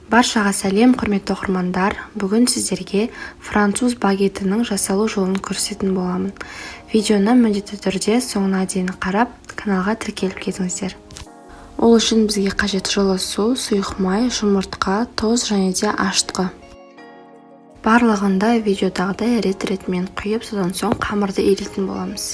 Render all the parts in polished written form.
Баршаға сәлем, құрметті оқырмандар. Бүгін сіздерге француз багетінің жасалу жолын көрсететін боламын. Видеоны міндетті түрде соңына дейін қарап, каналға тіркеліп кетіңіздер. Ол үшін бізге қажет жылы су, сұйық май, жұмыртқа, тұз және де ашытқы. Барлығында видеодағыдай рет-ретімен құйып, содан соң қамырды иілтетін боламыз.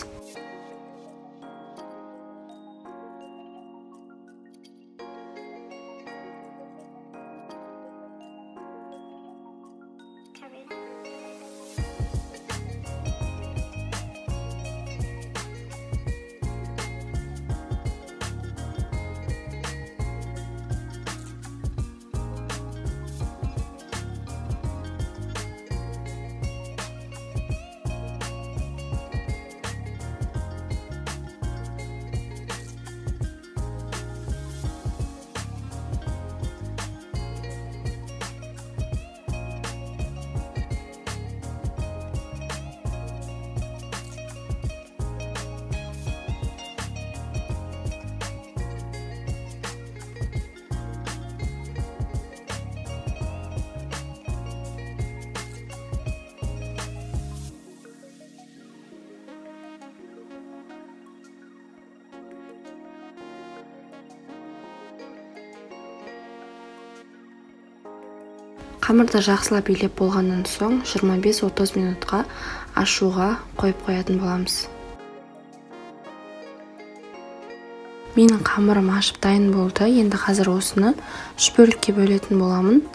Қамырды жақсылап илеп болғаннан соң 25-30 минутқа ашуға қойып қоятын боламыз. Менің қамырым ашып дайын болды. Енді қазір осыны 3 бөлікке бөлетін боламын.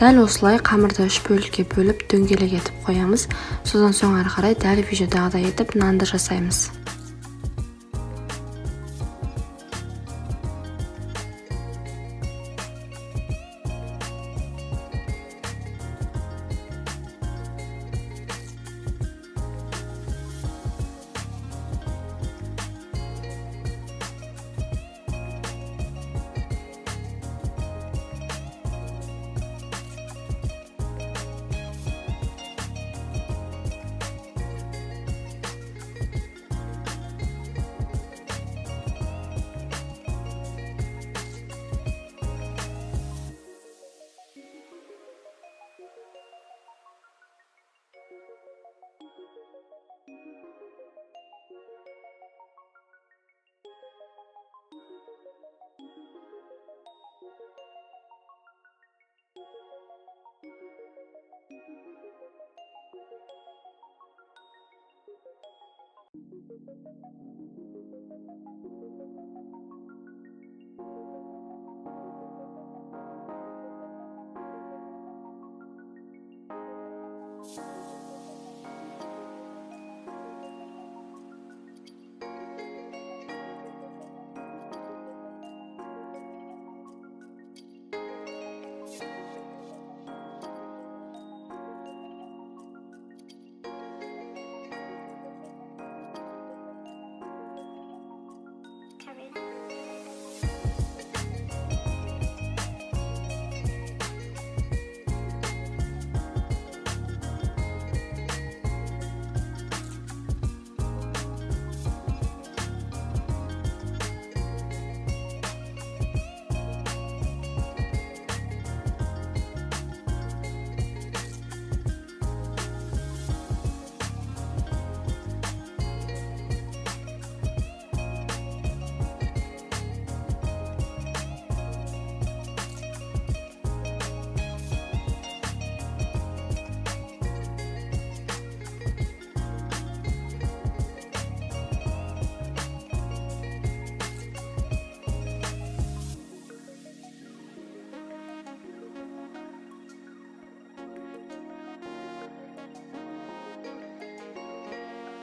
Дәл осылай қамырды 3 бөлікке бөліп дөңгелек етіп қоямыз. Содан соң ары қарай дәл видеодағыдай етіп нанды жасаймыз.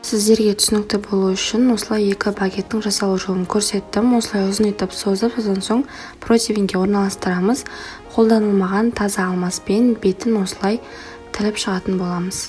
Сіздерге түсінікті болу үшін осылай 2 багеттің жасалу жолын көрсеттім. Осылай ұзын етіп созып, содан соң противеньге орналастырамыз. Қолданылмаған таза алмаспен бетін осылай тіліп шығатын боламыз.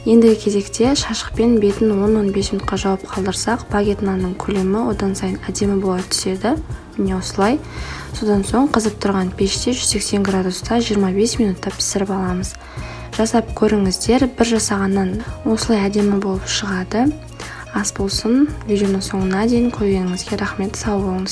Ендігі кезекте шашықпен бетін 10-15 минутқа жауып қалдырсақ, багет нанның көлемі одан сайын әдемі бола түседі. Міне осылай. Содан соң қызып тұрған пеште 180 градуста 25 минутта пісіріп аламыз. Жасап көріңіздер, бір жасағаннан осылай әдемі болып шығады. Ас болсын. Видеоның соңына дейін көргеніңізге рахмет, сау болыңыз.